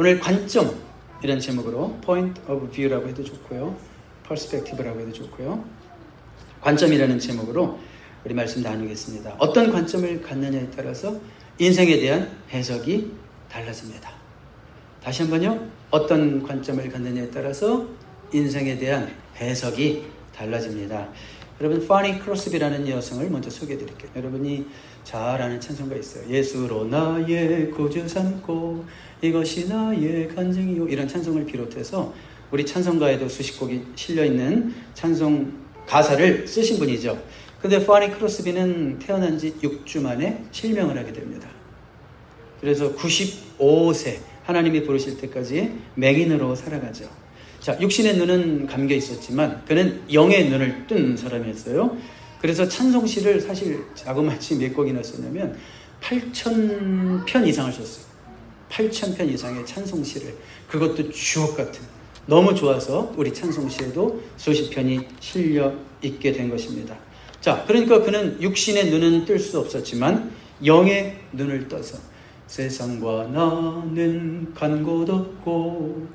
오늘 관점이라는 제목으로 Point of View라고 해도 좋고요, Perspective라고 해도 좋고요, 관점이라는 제목으로 우리 말씀 나누겠습니다. 어떤 관점을 갖느냐에 따라서 인생에 대한 해석이 달라집니다. 다시 한번요. 어떤 관점을 갖느냐에 따라서 인생에 대한 해석이 달라집니다. 여러분, 파니 크로스비라는 여성을 먼저 소개해드릴게요. 여러분이 잘 아는 찬송가 있어요. 예수로 나의 구주 삼고 이것이 나의 간증이요, 이런 찬송을 비롯해서 우리 찬송가에도 수십 곡이 실려있는 찬송 가사를 쓰신 분이죠. 근데 파니 크로스비는 태어난 지 6주 만에 실명을 하게 됩니다. 그래서 95세 하나님이 부르실 때까지 맹인으로 살아가죠. 자, 육신의 눈은 감겨 있었지만 그는 영의 눈을 뜬 사람이었어요. 그래서 찬송시를 사실 자그마치 몇 곡이나 썼냐면 8,000편 이상을 썼어요. 8,000편 이상의 찬송시를. 그것도 주옥 같은. 너무 좋아서 우리 찬송시에도 수십 편이 실려 있게 된 것입니다. 자, 그러니까 그는 육신의 눈은 뜰 수 없었지만 영의 눈을 떠서 세상과 나는 간 곳 없고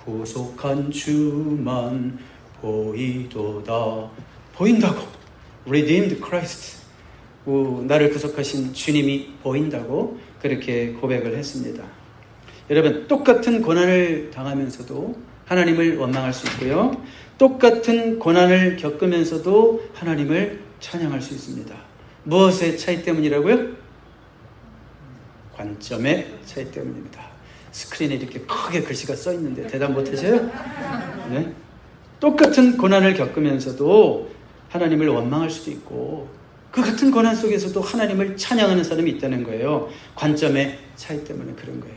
구속한 주만 보이도다. 보인다고. Redeemed Christ. 나를 구속하신 주님이 보인다고 그렇게 고백을 했습니다. 여러분, 똑같은 고난을 당하면서도 하나님을 원망할 수 있고요, 똑같은 고난을 겪으면서도 하나님을 찬양할 수 있습니다. 무엇의 차이 때문이라고요? 관점의 차이 때문입니다. 스크린에 이렇게 크게 글씨가 써 있는데 대답 못 하세요? 네? 똑같은 고난을 겪으면서도 하나님을 원망할 수도 있고, 그 같은 고난 속에서도 하나님을 찬양하는 사람이 있다는 거예요. 관점의 차이 때문에 그런 거예요.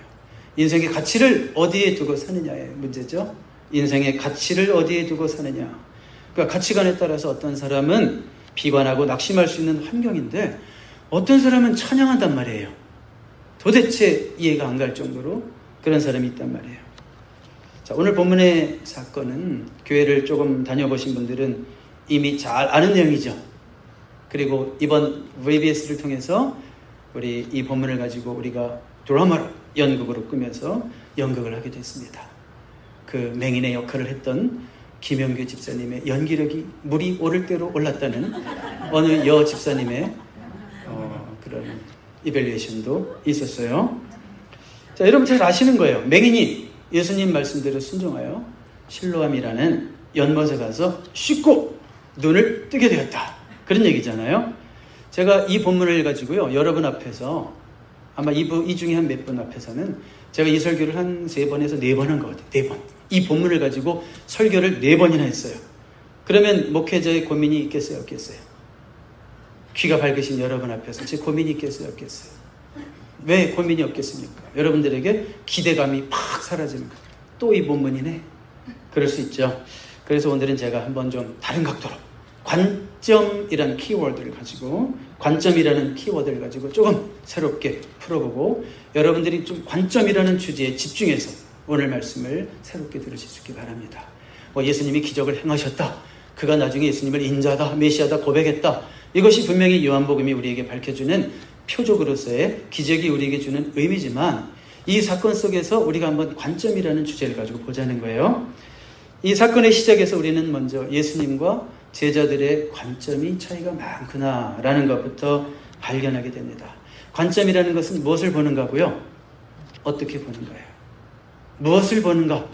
인생의 가치를 어디에 두고 사느냐의 문제죠. 인생의 가치를 어디에 두고 사느냐. 그러니까 가치관에 따라서 어떤 사람은 비관하고 낙심할 수 있는 환경인데 어떤 사람은 찬양한단 말이에요. 도대체 이해가 안 갈 정도로 그런 사람이 있단 말이에요. 자, 오늘 본문의 사건은 교회를 조금 다녀보신 분들은 이미 잘 아는 내용이죠. 그리고 이번 VBS를 통해서 우리 이 본문을 가지고 우리가 드라마로, 연극으로 꾸며서 연극을 하게 됐습니다. 그 맹인의 역할을 했던 김영규 집사님의 연기력이 물이 오를 대로 올랐다는 어느 여 집사님의 그런 이벨리에이션도 있었어요. 자, 여러분 잘 아시는 거예요. 맹인이 예수님 말씀대로 순종하여 실로암이라는 연못에 가서 씻고 눈을 뜨게 되었다. 그런 얘기잖아요. 제가 이 본문을 가지고요, 여러분 앞에서 아마 이 중에 한 몇 분 앞에서는 제가 이 설교를 한 3번에서 4번 한 것 같아요. 4번. 이 본문을 가지고 설교를 4번이나 했어요. 그러면 목회자의 고민이 있겠어요? 없겠어요? 귀가 밝으신 여러분 앞에서 제 고민이 있겠어요? 없겠어요? 왜 고민이 없겠습니까? 여러분들에게 기대감이 팍 사라지는 거예요. 또 이 본문이네. 그럴 수 있죠. 그래서 오늘은 제가 한번 좀 다른 각도로 관점이라는 키워드를 가지고, 관점이라는 키워드를 가지고 조금 새롭게 풀어보고 여러분들이 좀 관점이라는 주제에 집중해서 오늘 말씀을 새롭게 들으실 수 있기 바랍니다. 예수님이 기적을 행하셨다. 그가 나중에 예수님을 인자다, 메시아다 고백했다. 이것이 분명히 요한복음이 우리에게 밝혀주는 표적으로서의 기적이 우리에게 주는 의미지만, 이 사건 속에서 우리가 한번 관점이라는 주제를 가지고 보자는 거예요. 이 사건의 시작에서 우리는 먼저 예수님과 제자들의 관점이 차이가 많구나라는 것부터 발견하게 됩니다. 관점이라는 것은 무엇을 보는가고요? 어떻게 보는 거예요? 무엇을 보는가?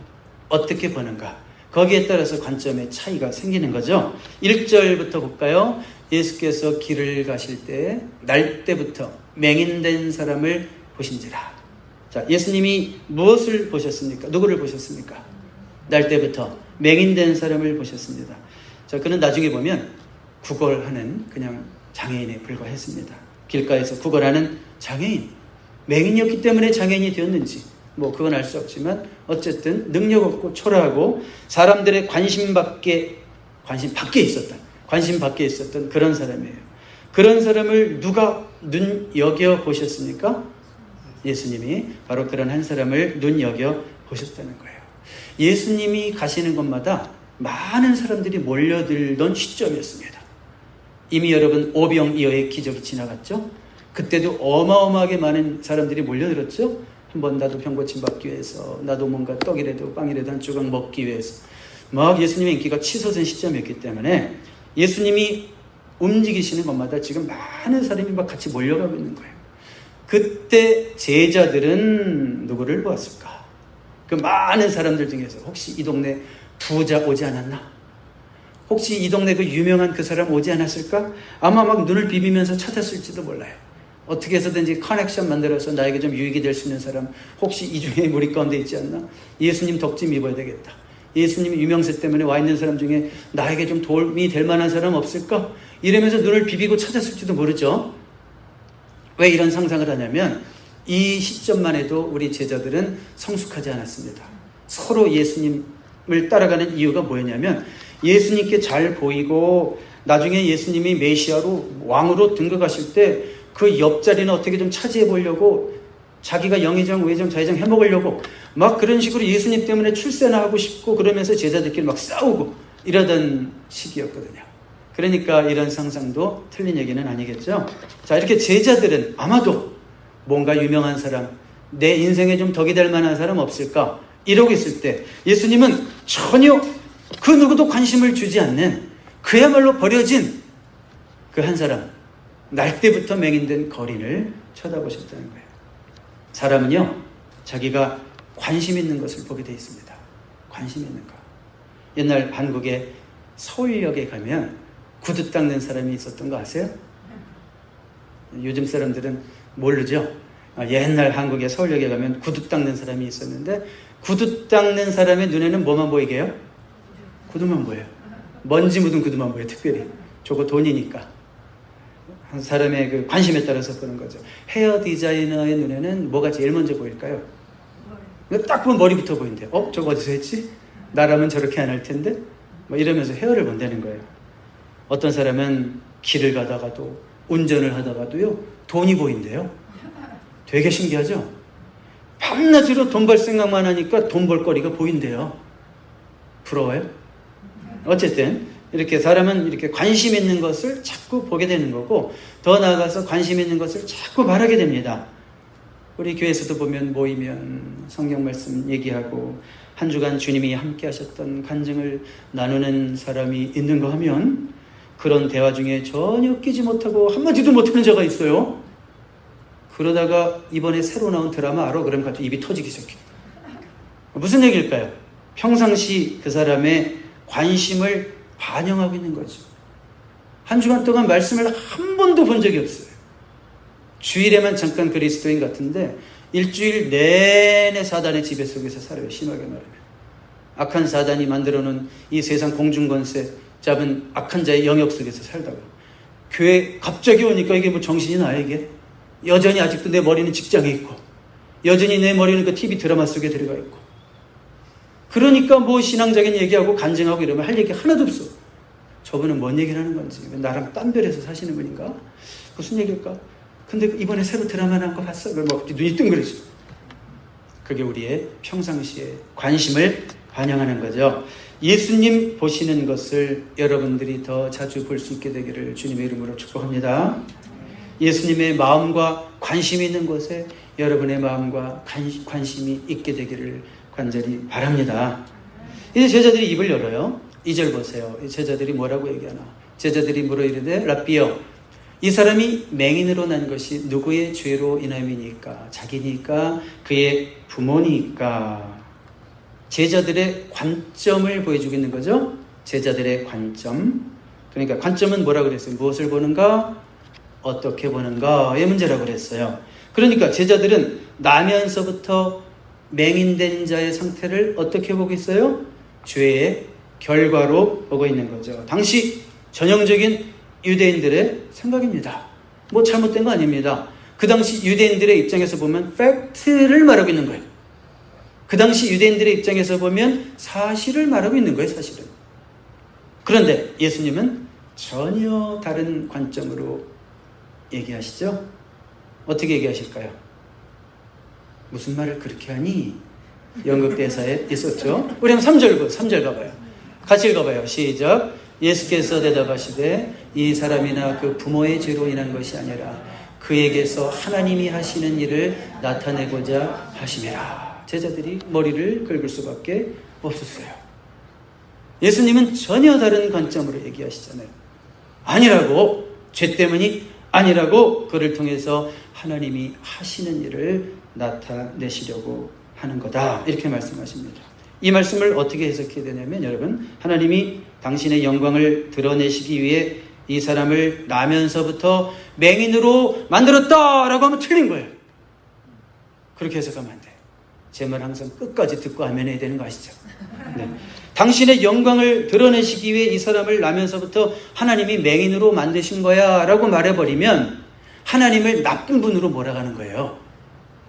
어떻게 보는가? 거기에 따라서 관점의 차이가 생기는 거죠. 1절부터 볼까요? 예수께서 길을 가실 때 날 때부터 맹인된 사람을 보신지라. 자, 예수님이 무엇을 보셨습니까? 누구를 보셨습니까? 날 때부터 맹인된 사람을 보셨습니다. 자, 그는 나중에 보면 구걸하는 그냥 장애인에 불과했습니다. 길가에서 구걸하는 장애인. 맹인이었기 때문에 장애인이 되었는지 그건 알 수 없지만 어쨌든 능력 없고 초라하고 사람들의 관심 밖에 있었던 그런 사람이에요. 그런 사람을 누가 눈여겨 보셨습니까? 예수님이 바로 그런 한 사람을 눈여겨 보셨다는 거예요. 예수님이 가시는 곳마다 많은 사람들이 몰려들던 시점이었습니다. 이미 여러분 오병이어의 기적이 지나갔죠? 그때도 어마어마하게 많은 사람들이 몰려들었죠? 한번 나도 병고침 받기 위해서, 나도 뭔가 떡이라도 빵이라도 한 조각 먹기 위해서 막 예수님의 인기가 치솟은 시점이었기 때문에 예수님이 움직이시는 것마다 지금 많은 사람이 막 같이 몰려가고 있는 거예요. 그때 제자들은 누구를 보았을까? 그 많은 사람들 중에서 혹시 이 동네 부자 오지 않았나? 혹시 이 동네 그 유명한 그 사람 오지 않았을까? 아마 막 눈을 비비면서 찾았을지도 몰라요. 어떻게 해서든지 커넥션 만들어서 나에게 좀 유익이 될 수 있는 사람, 혹시 이 중에 우리 가운데 있지 않나? 예수님 덕 좀 입어야 되겠다. 예수님 유명세 때문에 와 있는 사람 중에 나에게 좀 도움이 될 만한 사람 없을까? 이러면서 눈을 비비고 찾았을지도 모르죠. 왜 이런 상상을 하냐면 이 시점만 해도 우리 제자들은 성숙하지 않았습니다. 서로 예수님을 따라가는 이유가 뭐였냐면 예수님께 잘 보이고 나중에 예수님이 메시아로 왕으로 등극하실 때 그 옆자리는 어떻게 좀 차지해 보려고 자기가 영의정, 우의정, 좌의정 해먹으려고 막 그런 식으로 예수님 때문에 출세나 하고 싶고 그러면서 제자들끼리 막 싸우고 이러던 시기였거든요. 그러니까 이런 상상도 틀린 얘기는 아니겠죠. 자, 이렇게 제자들은 아마도 뭔가 유명한 사람, 내 인생에 좀 덕이 될 만한 사람 없을까? 이러고 있을 때 예수님은 전혀 그 누구도 관심을 주지 않는 그야말로 버려진 그 한 사람, 날 때부터 맹인된 거린을 쳐다보셨다는 거예요. 사람은요, 자기가 관심 있는 것을 보게 되어 있습니다. 관심 있는 거. 옛날 한국의 서울역에 가면 구두 닦는 사람이 있었던 거 아세요? 요즘 사람들은 모르죠. 옛날 한국의 서울역에 가면 구두 닦는 사람이 있었는데 구두 닦는 사람의 눈에는 뭐만 보이게 해요? 구두만 보여요. 먼지 묻은 구두만 보여요. 특별히. 저거 돈이니까. 한 사람의 그 관심에 따라서 보는 거죠. 헤어 디자이너의 눈에는 뭐가 제일 먼저 보일까요? 딱 보면 머리부터 보인대요. 저거 어디서 했지? 나라면 저렇게 안 할 텐데? 뭐 이러면서 헤어를 본다는 거예요. 어떤 사람은 길을 가다가도 운전을 하다가도요 돈이 보인대요. 되게 신기하죠? 밤낮으로 돈 벌 생각만 하니까 돈 벌 거리가 보인대요. 부러워요? 어쨌든 이렇게 사람은 이렇게 관심 있는 것을 자꾸 보게 되는 거고 더 나아가서 관심 있는 것을 자꾸 바라게 됩니다. 우리 교회에서도 보면 모이면 성경 말씀 얘기하고 한 주간 주님이 함께 하셨던 간증을 나누는 사람이 있는가 하면 그런 대화 중에 전혀 끼지 못하고 한마디도 못하는 자가 있어요. 그러다가 이번에 새로 나온 드라마 알아? 그러면 갑자기 입이 터지기 시작해. 무슨 얘기일까요? 평상시 그 사람의 관심을 반영하고 있는 거죠. 한 주간 동안 말씀을 한 번도 본 적이 없어요. 주일에만 잠깐 그리스도인 같은데 일주일 내내 사단의 지배 속에서 살아요. 심하게 말하면. 악한 사단이 만들어놓은 이 세상 공중권세 잡은 악한 자의 영역 속에서 살다가 교회 갑자기 오니까 이게 뭐 정신이 나 이게? 여전히 아직도 내 머리는 직장에 있고 여전히 내 머리는 그 TV 드라마 속에 들어가 있고 그러니까 뭐 신앙적인 얘기하고 간증하고 이러면 할 얘기 하나도 없어. 저분은 뭔 얘기를 하는 건지 나랑 딴 별에서 사시는 분인가? 무슨 얘기일까? 근데 이번에 새로 드라마 나온 거 봤어? 그럼 막 눈이 뜬그러져. 그게 우리의 평상시에 관심을 반영하는 거죠. 예수님 보시는 것을 여러분들이 더 자주 볼 수 있게 되기를 주님의 이름으로 축복합니다. 예수님의 마음과 관심이 있는 곳에 여러분의 마음과 관심이 있게 되기를 간절히 바랍니다. 이제 제자들이 입을 열어요. 2절 보세요. 제자들이 뭐라고 얘기하나? 제자들이 물어 이르되 라삐여 이 사람이 맹인으로 난 것이 누구의 죄로 인함이니까? 자기니까? 그의 부모니까? 제자들의 관점을 보여주고 있는 거죠. 제자들의 관점. 그러니까 관점은 뭐라고 그랬어요? 무엇을 보는가? 어떻게 보는가의 문제라고 그랬어요. 그러니까 제자들은 나면서부터 맹인된 자의 상태를 어떻게 보고 있어요? 죄의 결과로 보고 있는 거죠. 당시 전형적인 유대인들의 생각입니다. 뭐 잘못된 거 아닙니다. 그 당시 유대인들의 입장에서 보면 팩트를 말하고 있는 거예요. 그 당시 유대인들의 입장에서 보면 사실을 말하고 있는 거예요. 사실은. 그런데 예수님은 전혀 다른 관점으로 얘기하시죠. 어떻게 얘기하실까요? 무슨 말을 그렇게 하니? 연극 대사에 있었죠. 우리 한번 3절 가봐요. 같이 읽어봐요. 시작. 예수께서 대답하시되 이 사람이나 그 부모의 죄로 인한 것이 아니라 그 그에게서 하나님이 하시는 일을 나타내고자 하심이라. 제자들이 머리를 긁을 수밖에 없었어요. 예수님은 전혀 다른 관점으로 얘기하시잖아요. 아니라고, 죄 때문이 아니라고, 그를 통해서 하나님이 하시는 일을 나타내시려고 하는 거다, 이렇게 말씀하십니다. 이 말씀을 어떻게 해석해야 되냐면, 여러분, 하나님이 당신의 영광을 드러내시기 위해 이 사람을 나면서부터 맹인으로 만들었다라고 하면 틀린 거예요. 그렇게 해석하면 안 돼요. 제 말 항상 끝까지 듣고 아멘해야 되는 거 아시죠? 네. 당신의 영광을 드러내시기 위해 이 사람을 나면서부터 하나님이 맹인으로 만드신 거야 라고 말해버리면 하나님을 나쁜 분으로 몰아가는 거예요.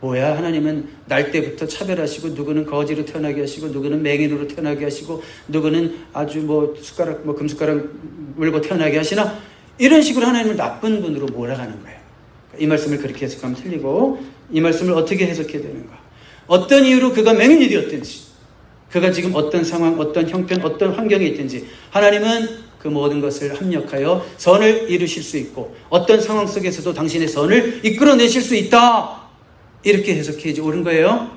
뭐야, 하나님은 날 때부터 차별하시고, 누구는 거지로 태어나게 하시고, 누구는 맹인으로 태어나게 하시고, 누구는 아주 금숟가락 물고 태어나게 하시나? 이런 식으로 하나님을 나쁜 분으로 몰아가는 거예요. 이 말씀을 그렇게 해석하면 틀리고, 이 말씀을 어떻게 해석해야 되는가? 어떤 이유로 그가 맹인이 되었든지, 그가 지금 어떤 상황, 어떤 형편, 어떤 환경에 있든지, 하나님은 그 모든 것을 합력하여 선을 이루실 수 있고, 어떤 상황 속에서도 당신의 선을 이끌어내실 수 있다, 이렇게 해석해야지 옳은 거예요.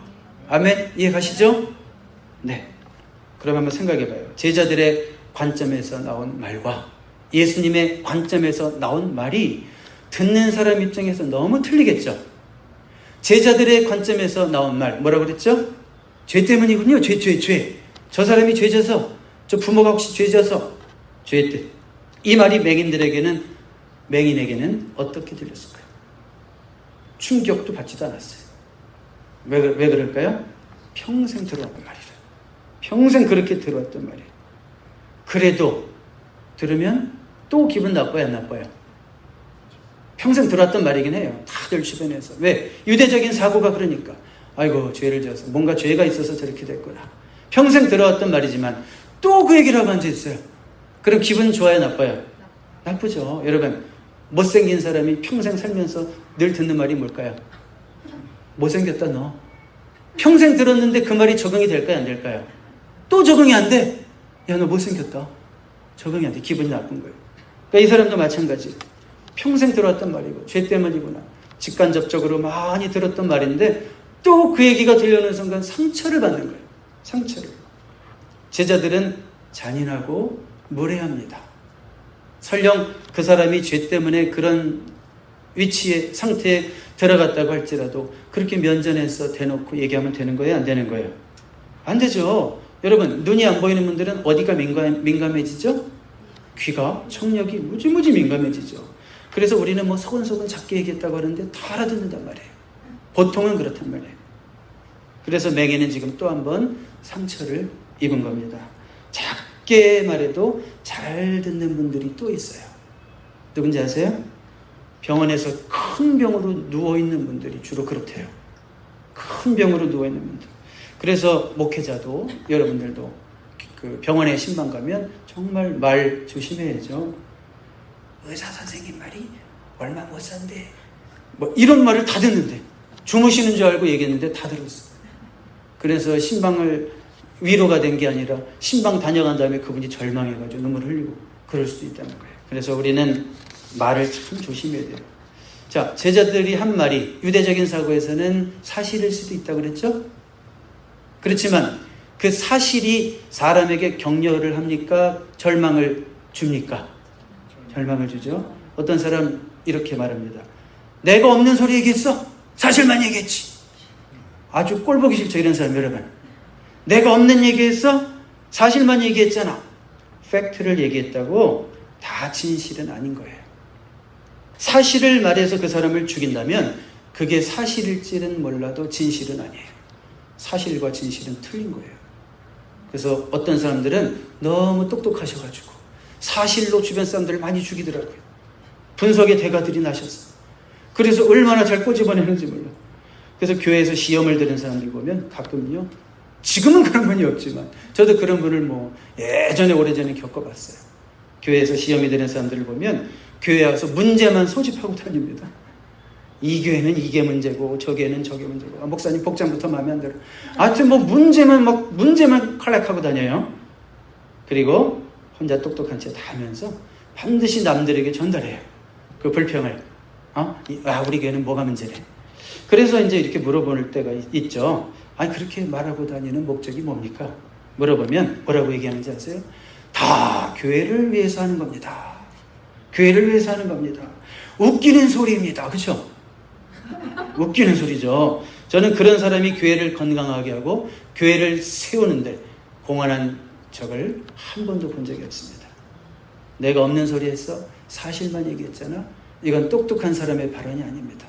아멘. 이해 가시죠? 네. 그럼 한번 생각해 봐요. 제자들의 관점에서 나온 말과 예수님의 관점에서 나온 말이 듣는 사람 입장에서 너무 틀리겠죠. 제자들의 관점에서 나온 말, 뭐라고 그랬죠? 죄 때문이군요. 죄. 저 사람이 죄져서, 저 부모가 혹시 죄져서, 죄 때. 이 말이 맹인에게는 어떻게 들렸을까요? 충격도 받지도 않았어요. 왜 그럴까요? 평생 들어왔던 말이라. 평생 그렇게 들어왔던 말이에요. 그래도 들으면 또 기분 나빠요, 안 나빠요? 평생 들어왔던 말이긴 해요. 다들 주변에서. 왜? 유대적인 사고가 그러니까. 아이고, 죄를 지어서 뭔가 죄가 있어서 저렇게 됐구나. 평생 들어왔던 말이지만 또 그 얘기를 하고 앉아있어요. 그럼 기분 좋아요, 나빠요? 나쁘죠. 여러분, 못생긴 사람이 평생 살면서 늘 듣는 말이 뭘까요? 못생겼다 너. 평생 들었는데 그 말이 적응이 될까요, 안 될까요? 또 적응이 안 돼. 야, 너 못생겼다. 적응이 안 돼. 기분이 나쁜 거예요. 그러니까 이 사람도 마찬가지. 평생 들어왔던 말이고, 죄 때문이구나. 직간접적으로 많이 들었던 말인데 또 그 얘기가 들려오는 순간 상처를 받는 거예요. 상처를. 제자들은 잔인하고 무례합니다. 설령 그 사람이 죄 때문에 그런 위치에, 상태에 들어갔다고 할지라도 그렇게 면전에서 대놓고 얘기하면 되는 거예요, 안 되는 거예요? 안 되죠. 여러분, 눈이 안 보이는 분들은 어디가 민감해지죠? 귀가, 청력이 무지무지 민감해지죠. 그래서 우리는 뭐 소근소근 작게 얘기했다고 하는데 다 알아듣는단 말이에요. 보통은 그렇단 말이에요. 그래서 맹인은 지금 또 한 번 상처를 입은 겁니다. 작게 말해도 잘 듣는 분들이 또 있어요. 누군지 아세요? 병원에서 큰 병으로 누워있는 분들이 주로 그렇대요. 큰 병으로 누워있는 분들. 그래서 목회자도, 여러분들도 그 병원에 신방 가면 정말 말 조심해야죠. 의사 선생님 말이 얼마 못 산대. 뭐 이런 말을 다 듣는데, 주무시는 줄 알고 얘기했는데 다 들었어. 그래서 신방을 위로가 된 게 아니라 신방 다녀간 다음에 그분이 절망해가지고 눈물을 흘리고 그럴 수도 있다는 거예요. 그래서 우리는 말을 참 조심해야 돼요. 자, 제자들이 한 말이 유대적인 사고에서는 사실일 수도 있다고 그랬죠? 그렇지만 그 사실이 사람에게 격려를 합니까? 절망을 줍니까? 절망을 주죠. 어떤 사람 이렇게 말합니다. 내가 없는 소리 얘기했어? 사실만 얘기했지. 아주 꼴보기 싫죠, 이런 사람. 여러분, 내가 없는 얘기했어? 사실만 얘기했잖아. 팩트를 얘기했다고 다 진실은 아닌 거예요. 사실을 말해서 그 사람을 죽인다면 그게 사실일지는 몰라도 진실은 아니에요. 사실과 진실은 틀린 거예요. 그래서 어떤 사람들은 너무 똑똑하셔가지고 사실로 주변 사람들을 많이 죽이더라고요. 분석의 대가들이 나셨어. 그래서 얼마나 잘 꼬집어내는지 몰라. 그래서 교회에서 시험을 들은 사람들 보면 가끔요, 지금은 그런 분이 없지만 저도 그런 분을 뭐 예전에 오래전에 겪어봤어요. 교회에서 시험이 되는 사람들을 보면 교회에 와서 문제만 소집하고 다닙니다. 이 교회는 이게 문제고 저 교회는 저게 문제고, 아, 목사님 복장부터 마음에 안 들어. 하여튼 뭐 문제만 컬렉하고 다녀요. 그리고 혼자 똑똑한 채 다 하면서 반드시 남들에게 전달해요. 그 불평을. 우리 교회는 뭐가 문제래? 그래서 이제 이렇게 물어볼 때가 있죠. 그렇게 말하고 다니는 목적이 뭡니까? 물어보면 뭐라고 얘기하는지 아세요? 다 교회를 위해서 하는 겁니다. 교회를 위해서 하는 겁니다. 웃기는 소리입니다. 그렇죠? 웃기는 소리죠. 저는 그런 사람이 교회를 건강하게 하고 교회를 세우는데 공헌한 적을 한 번도 본 적이 없습니다. 내가 없는 소리 했어? 사실만 얘기했잖아. 이건 똑똑한 사람의 발언이 아닙니다.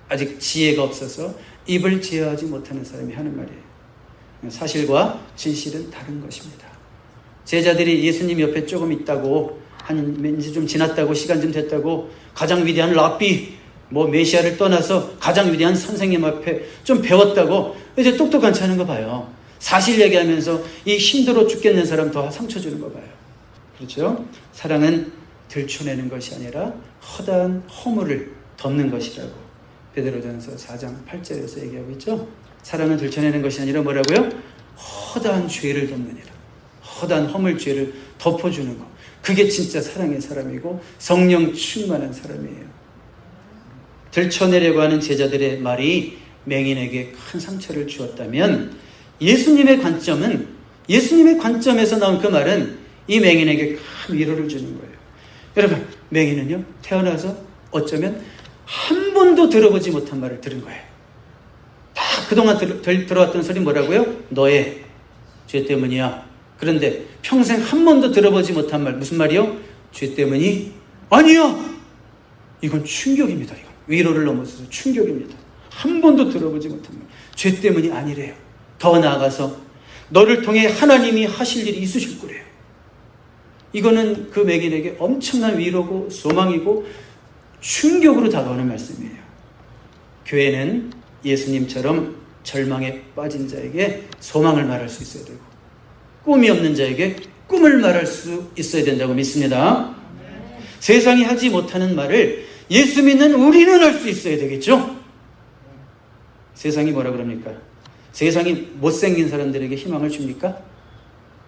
아직 지혜가 없어서 입을 제어하지 못하는 사람이 하는 말이에요. 사실과 진실은 다른 것입니다. 제자들이 예수님 옆에 조금 있다고, 이제 좀 지났다고, 시간 좀 됐다고, 가장 위대한 랍비, 메시아를 떠나서 가장 위대한 선생님 앞에 좀 배웠다고 이제 똑똑한 척 하는 거 봐요. 사실 얘기하면서 이 힘들어 죽겠는 사람 더 상처 주는 거 봐요. 그렇죠? 사랑은 들춰내는 것이 아니라 허다한 허물을 덮는 것이라고 베드로전서 4장 8절에서 얘기하고 있죠. 사랑은 들춰내는 것이 아니라 뭐라고요? 허다한 죄를 덮느니라. 허다한 허물 죄를 덮어주는 것. 그게 진짜 사랑의 사람이고 성령 충만한 사람이에요. 들춰내려고 하는 제자들의 말이 맹인에게 큰 상처를 주었다면 예수님의 관점에서 나온 그 말은 이 맹인에게 큰 위로를 주는 거예요. 여러분, 맹인은요, 태어나서 어쩌면 한 번도 들어보지 못한 말을 들은 거예요. 다 그동안 들어왔던 소리 뭐라고요? 너의 죄 때문이야. 그런데 평생 한 번도 들어보지 못한 말, 무슨 말이요? 죄 때문이 아니야. 이건 충격입니다. 이건 위로를 넘어서서 충격입니다. 한 번도 들어보지 못한 말, 죄 때문이 아니래요. 더 나아가서 너를 통해 하나님이 하실 일이 있으실 거래요. 이거는 그 맹인에게 엄청난 위로고 소망이고 충격으로 다가오는 말씀이에요. 교회는 예수님처럼 절망에 빠진 자에게 소망을 말할 수 있어야 되고, 꿈이 없는 자에게 꿈을 말할 수 있어야 된다고 믿습니다. 세상이 하지 못하는 말을 예수 믿는 우리는 할 수 있어야 되겠죠? 세상이 뭐라 그럽니까? 세상이 못생긴 사람들에게 희망을 줍니까?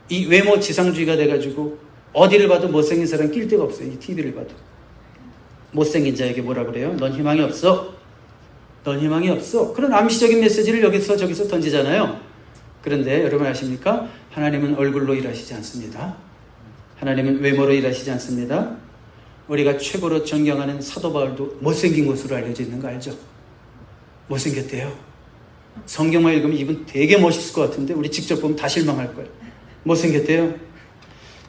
이 외모 지상주의가 돼가지고 어디를 봐도 못생긴 사람 낄 데가 없어요. 이 TV를 봐도. 못생긴 자에게 뭐라 그래요? 넌 희망이 없어. 넌 희망이 없어. 그런 암시적인 메시지를 여기서 저기서 던지잖아요. 그런데 여러분 아십니까? 하나님은 얼굴로 일하시지 않습니다. 하나님은 외모로 일하시지 않습니다. 우리가 최고로 존경하는 사도 바울도 못생긴 것으로 알려져 있는 거 알죠? 못생겼대요. 성경만 읽으면 이분 되게 멋있을 것 같은데 우리 직접 보면 다 실망할 거예요. 못생겼대요.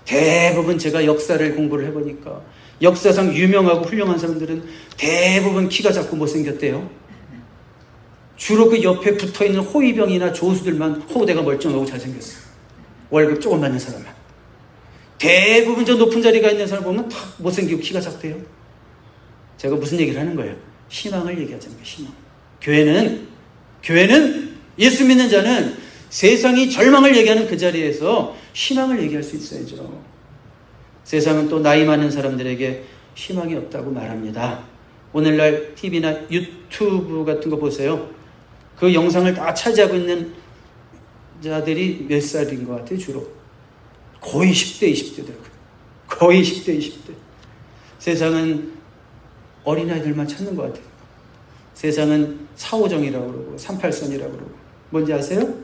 대부분 제가 역사를 공부를 해보니까 역사상 유명하고 훌륭한 사람들은 대부분 키가 작고 못생겼대요. 주로 그 옆에 붙어있는 호위병이나 조수들만 호대가 멀쩡하고 잘생겼어요. 월급 조금 받는 사람만. 대부분 저 높은 자리가 있는 사람 보면 다 못생기고 키가 작대요. 제가 무슨 얘기를 하는 거예요? 희망을 얘기하자는 거예요. 희망. 교회는 예수 믿는 자는 세상이 절망을 얘기하는 그 자리에서 희망을 얘기할 수 있어야죠. 세상은 또 나이 많은 사람들에게 희망이 없다고 말합니다. 오늘날 TV나 유튜브 같은 거 보세요. 그 영상을 다 차지하고 있는 자들이 몇 살인 것 같아요, 주로? 거의 10대, 20대더라고요. 거의 10대, 20대. 세상은 어린아이들만 찾는 것 같아요. 세상은 4.5정이라고 그러고 38선이라고 그러고 뭔지 아세요?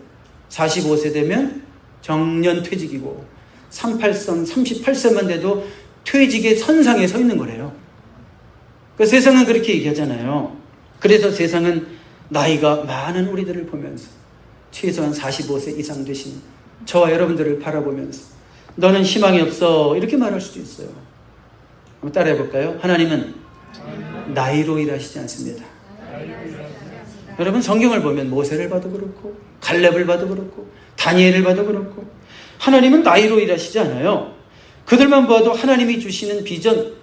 45세 되면 정년퇴직이고 38선, 38세만 돼도 퇴직의 선상에 서 있는 거래요. 그 세상은 그렇게 얘기하잖아요. 그래서 세상은 나이가 많은 우리들을 보면서 최소한 45세 이상 되신 저와 여러분들을 바라보면서 너는 희망이 없어 이렇게 말할 수도 있어요. 한번 따라해 볼까요? 하나님은 나이로 일하시지 않습니다. 여러분 성경을 보면 모세를 봐도 그렇고 갈렙을 봐도 그렇고 다니엘을 봐도 그렇고 하나님은 나이로 일하시지 않아요. 그들만 봐도 하나님이 주시는 비전,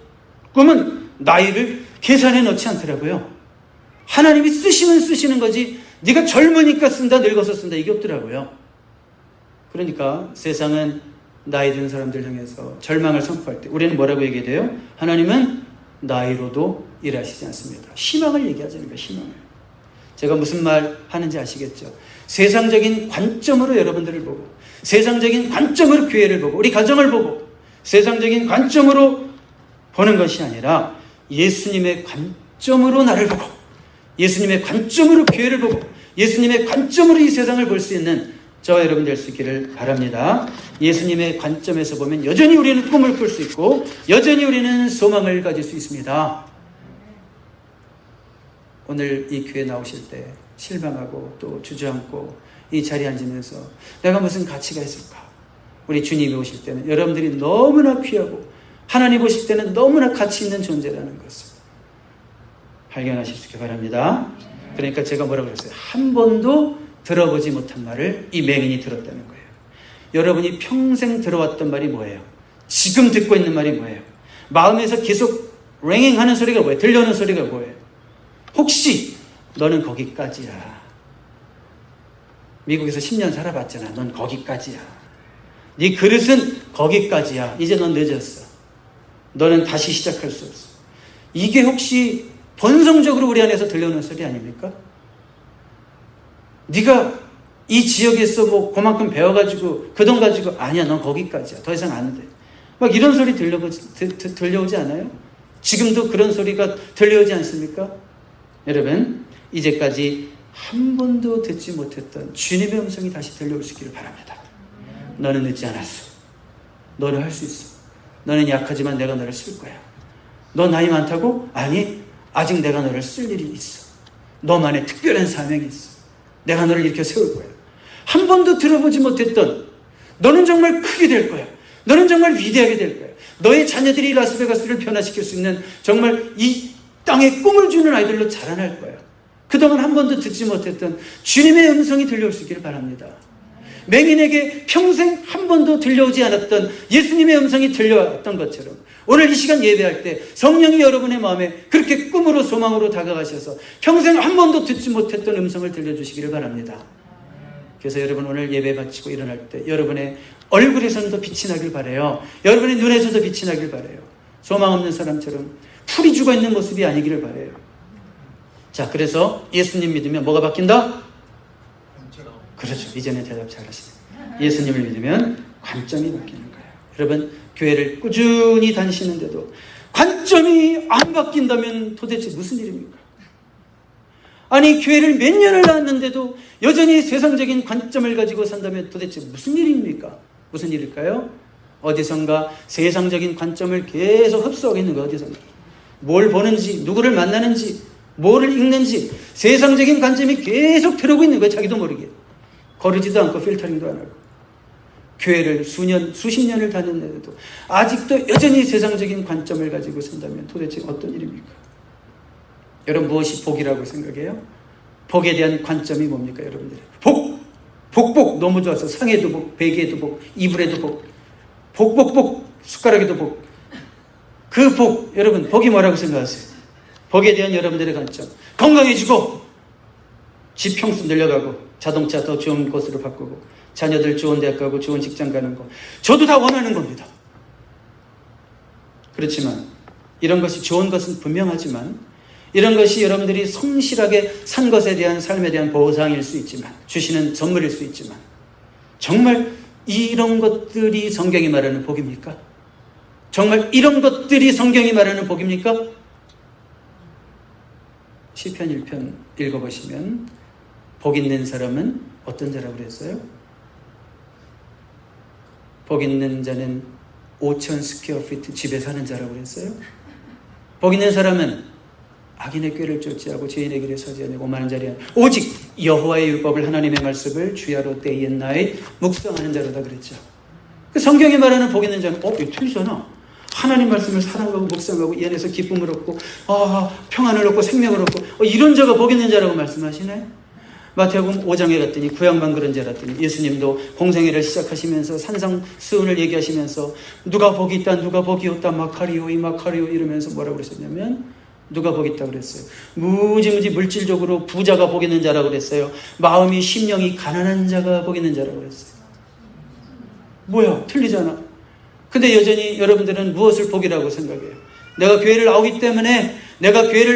꿈은 나이를 계산해 넣지 않더라고요. 하나님이 쓰시면 쓰시는 거지 네가 젊으니까 쓴다 늙어서 쓴다 이게 없더라고요. 그러니까 세상은 나이 든 사람들 향해서 절망을 선포할 때 우리는 뭐라고 얘기해야 돼요? 하나님은 나이로도 일하시지 않습니다. 희망을 얘기하자는 거예요. 희망을. 제가 무슨 말 하는지 아시겠죠? 세상적인 관점으로 여러분들을 보고 세상적인 관점으로 교회를 보고 우리 가정을 보고 세상적인 관점으로 보는 것이 아니라 예수님의 관점으로 나를 보고, 예수님의 관점으로 교회를 보고, 예수님의 관점으로 이 세상을 볼 수 있는 저와 여러분 될 수 있기를 바랍니다. 예수님의 관점에서 보면 여전히 우리는 꿈을 꿀 수 있고 여전히 우리는 소망을 가질 수 있습니다. 오늘 이 교회 나오실 때 실망하고 또 주저앉고 이 자리에 앉으면서 내가 무슨 가치가 있을까? 우리 주님이 오실 때는 여러분들이 너무나 귀하고 하나님 오실 때는 너무나 가치 있는 존재라는 것을 발견하실 수 있기 바랍니다. 그러니까 제가 뭐라고 그랬어요? 한 번도 들어보지 못한 말을 이 맹인이 들었다는 거예요. 여러분이 평생 들어왔던 말이 뭐예요? 지금 듣고 있는 말이 뭐예요? 마음에서 계속 랭잉하는 소리가 뭐예요? 들려오는 소리가 뭐예요? 혹시 너는 거기까지야. 미국에서 10년 살아봤잖아. 넌 거기까지야. 네 그릇은 거기까지야. 이제 넌 늦었어. 너는 다시 시작할 수 없어. 이게 혹시 본성적으로 우리 안에서 들려오는 소리 아닙니까? 네가 이 지역에서 뭐 그만큼 배워가지고 그 돈 가지고 아니야 넌 거기까지야. 더 이상 안 돼. 막 이런 소리 들려오지 않아요? 지금도 그런 소리가 들려오지 않습니까? 여러분 이제까지 한 번도 듣지 못했던 주님의 음성이 다시 들려올 수 있기를 바랍니다. 너는 늦지 않았어. 너는 할 수 있어. 너는 약하지만 내가 너를 쓸 거야. 너 나이 많다고? 아니 아직 내가 너를 쓸 일이 있어. 너만의 특별한 사명이 있어. 내가 너를 이렇게 세울 거야. 한 번도 들어보지 못했던 너는 정말 크게 될 거야. 너는 정말 위대하게 될 거야. 너의 자녀들이 라스베가스를 변화시킬 수 있는 정말 이 땅에 꿈을 주는 아이들로 자라날 거야. 그동안 한 번도 듣지 못했던 주님의 음성이 들려올 수 있기를 바랍니다. 맹인에게 평생 한 번도 들려오지 않았던 예수님의 음성이 들려왔던 것처럼 오늘 이 시간 예배할 때 성령이 여러분의 마음에 그렇게 꿈으로 소망으로 다가가셔서 평생 한 번도 듣지 못했던 음성을 들려주시기를 바랍니다. 그래서 여러분 오늘 예배 바치고 일어날 때 여러분의 얼굴에서도 빛이 나길 바라요. 여러분의 눈에서도 빛이 나길 바라요. 소망 없는 사람처럼 풀이 죽어 있는 모습이 아니기를 바라요. 자, 그래서 예수님 믿으면 뭐가 바뀐다? 그렇죠. 이제는 대답 잘하시네요. 예수님을 믿으면 관점이 바뀌는 거예요. 여러분 교회를 꾸준히 다니시는데도 관점이 안 바뀐다면 도대체 무슨 일입니까? 아니 교회를 몇 년을 나왔는데도 여전히 세상적인 관점을 가지고 산다면 도대체 무슨 일입니까? 무슨 일일까요? 어디선가 세상적인 관점을 계속 흡수하고 있는 거 어디선가. 뭘 보는지, 누구를 만나는지, 뭐를 읽는지 세상적인 관점이 계속 들어오고 있는 거예요. 자기도 모르게. 거르지도 않고 필터링도 안 하고. 교회를 수십 년을 다녔는데도 아직도 여전히 세상적인 관점을 가지고 산다면 도대체 어떤 일입니까? 여러분 무엇이 복이라고 생각해요? 복에 대한 관점이 뭡니까 여러분들? 복 너무 좋아서 상에도 복, 베개에도 복, 이불에도 복, 숟가락에도 복. 그 복, 여러분 복이 뭐라고 생각하세요? 복에 대한 여러분들의 관점. 건강해지고 집 평수 늘려가고 자동차 더 좋은 곳으로 바꾸고 자녀들 좋은 대학 가고 좋은 직장 가는 거 저도 다 원하는 겁니다. 그렇지만 이런 것이 좋은 것은 분명하지만 이런 것이 여러분들이 성실하게 산 것에 대한 삶에 대한 보상일 수 있지만 주시는 선물일 수 있지만 정말 이런 것들이 성경이 말하는 복입니까? 정말 이런 것들이 성경이 말하는 복입니까? 시편 1편 읽어보시면 복 있는 사람은 어떤 자라고 그랬어요? 복 있는 자는 5,000 스퀘어 피트 집에 사는 자라고 그랬어요? 복 있는 사람은 악인의 꾀를 쫓지 않고 죄인의 길에 서지 않고 오만한 자리에 오직 여호와의 율법을 하나님의 말씀을 주야로 day and night 묵상하는 자로다 그랬죠. 그 성경이 말하는 복 있는 자는 이거 틀리잖아. 하나님 말씀을 사랑하고 묵상하고 이 안에서 기쁨을 얻고 평안을 얻고 생명을 얻고 이런 자가 복 있는 자라고 말씀하시네. 마태복음 5장에 갔더니 구약만 그런 자랐더니 예수님도 공생애를 시작하시면서 산상수훈을 얘기하시면서 누가 복이 있다 누가 복이 없다 마카리오 이러면서 뭐라고 그러셨냐면 누가 복이 있다 그랬어요. 무지무지 물질적으로 부자가 복 있는 자라고 그랬어요. 마음이 심령이 가난한 자가 복 있는 자라고 그랬어요. 뭐야 틀리잖아. 근데 여전히 여러분들은 무엇을 복이라고 생각해요? 내가 교회를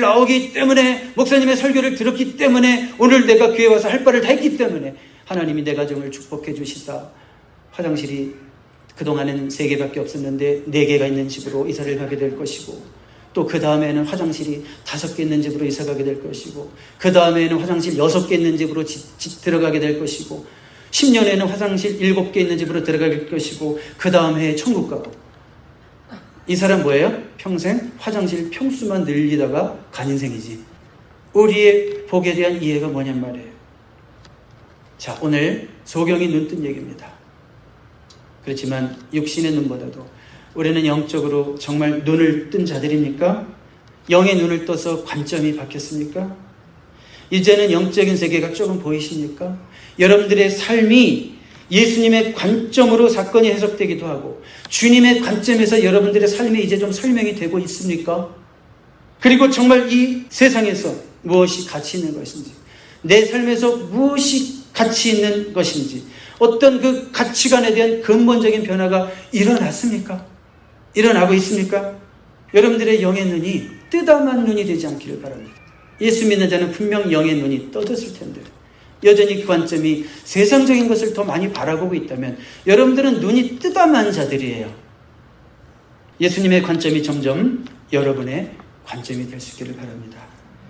나오기 때문에 목사님의 설교를 들었기 때문에 오늘 내가 교회에 와서 할 바를 다 했기 때문에 하나님이 내 가정을 축복해 주시다. 화장실이 그동안은 3개밖에 없었는데 4개가 있는 집으로 이사를 가게 될 것이고 또 그 다음에는 화장실이 5개 있는 집으로 이사 가게 될 것이고, 그 다음에는 화장실 6개 있는 집으로 들어가게 될 것이고, 10년에는 화장실 7개 있는 집으로 들어갈 것이고, 그 다음 해에 천국 가고. 이 사람 뭐예요? 평생 화장실 평수만 늘리다가 간 인생이지. 우리의 복에 대한 이해가 뭐냔 말이에요. 자, 오늘 소경이 눈 뜬 얘기입니다. 그렇지만 육신의 눈보다도 우리는 영적으로 정말 눈을 뜬 자들입니까? 영의 눈을 떠서 관점이 바뀌었습니까? 이제는 영적인 세계가 조금 보이십니까? 여러분들의 삶이 예수님의 관점으로 사건이 해석되기도 하고, 주님의 관점에서 여러분들의 삶이 이제 좀 설명이 되고 있습니까? 그리고 정말 이 세상에서 무엇이 가치 있는 것인지, 내 삶에서 무엇이 가치 있는 것인지, 어떤 그 가치관에 대한 근본적인 변화가 일어났습니까? 일어나고 있습니까? 여러분들의 영의 눈이 뜨담한 눈이 되지 않기를 바랍니다. 예수 믿는 자는 분명 영의 눈이 떠졌을 텐데, 여전히 그 관점이 세상적인 것을 더 많이 바라보고 있다면 여러분들은 눈이 뜨담한 자들이에요. 예수님의 관점이 점점 여러분의 관점이 될 수 있기를 바랍니다.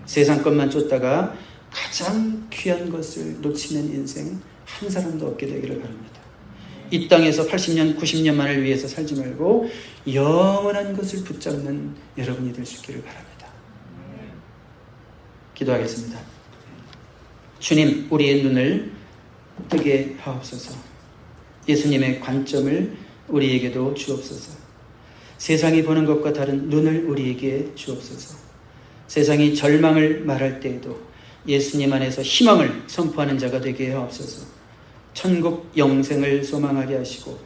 세상 것만 쫓다가 가장 귀한 것을 놓치는 인생 한 사람도 없게 되기를 바랍니다. 이 땅에서 80년, 90년만을 위해서 살지 말고 영원한 것을 붙잡는 여러분이 될 수 있기를 바랍니다. 기도하겠습니다. 주님, 우리의 눈을 뜨게 하옵소서. 예수님의 관점을 우리에게도 주옵소서. 세상이 보는 것과 다른 눈을 우리에게 주옵소서. 세상이 절망을 말할 때에도 예수님 안에서 희망을 선포하는 자가 되게 하옵소서. 천국 영생을 소망하게 하시고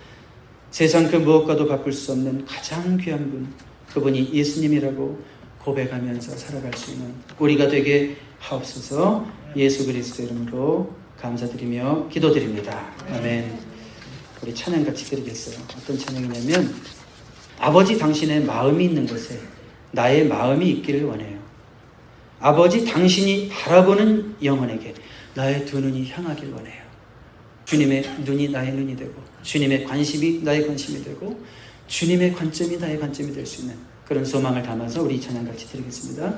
세상 그 무엇과도 바꿀 수 없는 가장 귀한 분, 그분이 예수님이라고 고백하면서 살아갈 수 있는 우리가 되게 하옵소서. 예수 그리스도 이름으로 감사드리며 기도드립니다. 아멘. 우리 찬양 같이 드리겠어요. 어떤 찬양이냐면, 아버지 당신의 마음이 있는 곳에 나의 마음이 있기를 원해요. 아버지 당신이 바라보는 영혼에게 나의 두 눈이 향하길 원해요. 주님의 눈이 나의 눈이 되고, 주님의 관심이 나의 관심이 되고, 주님의 관점이 나의 관점이 될 수 있는 그런 소망을 담아서 우리 찬양 같이 드리겠습니다.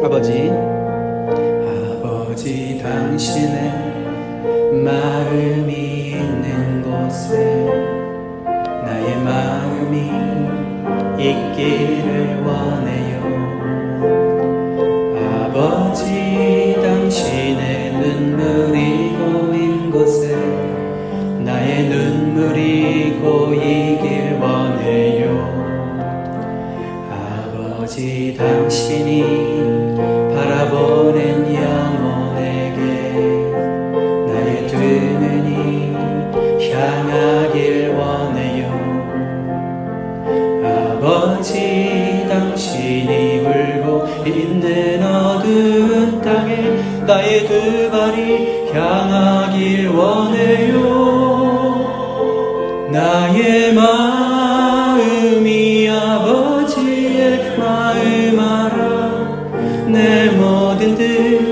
아버지 당신의 마음이 있는 곳에 나의 마음이 있기를 원해요. 아버지 당신의 눈물이 고인 곳에 나의 눈물이 고이길 원해요. 아버지 당신이 바라보는 영혼에게 나의 두 눈이 향하길 원해요. 아버지 당신이 울고 있는 어두운 땅에 나의 두 발이 향하길 원해요. 나의 마음이 아버지의 마음 알아 내 모든 뜻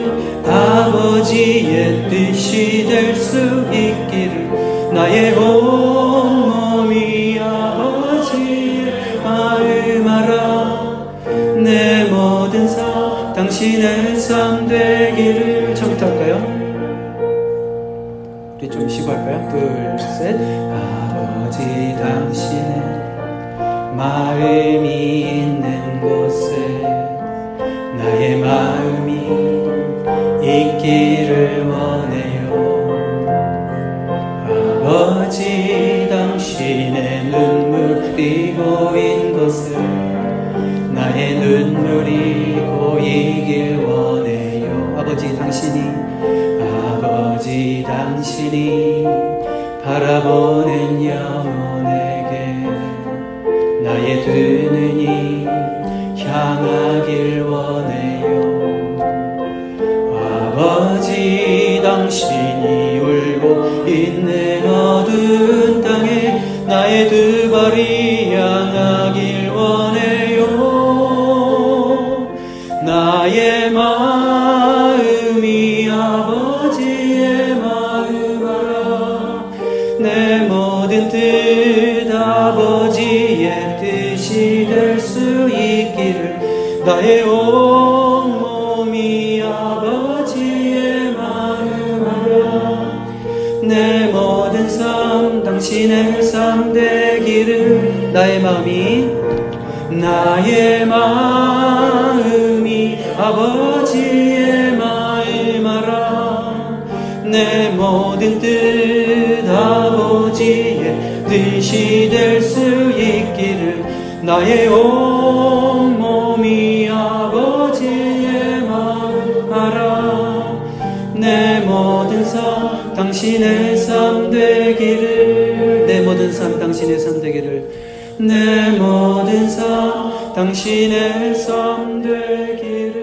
아버지의 뜻이 될 수 있기를 나의 온 몸이 아버지의 마음 알아 내 모든 삶 당신의 삶 되기를. 처음부터 할까요? 우리 좀 쉬고 할까요? 둘, 셋. 아버지 당신의 마음이 있는 곳에 나의 마음이 있기를 원해요. 아버지 당신의 눈물이 고인 곳에 나의 눈물이 고이길 원해요. 아버지 당신이 바라보는 영혼에게 나의 두 눈이 향하길 원해요. 아버지 당신이 울고 있는 어두운 땅에 나의 두 발이 향하길 원해요. 나의 마음이 될 수 있기를 나의 온몸이 아버지의 마음 알아. 내 모든 삶 당신의 삶 되기를 나의 마음이 아버지의 마음 알아. 내 모든 뜻 아버지의 뜻이 될 수 있기를 나의 온몸이 아버지의 마음 알아. 내 모든 삶 당신의 삶 되기를 내 모든 삶 당신의 삶 되기를 내 모든 삶 당신의 삶 되기를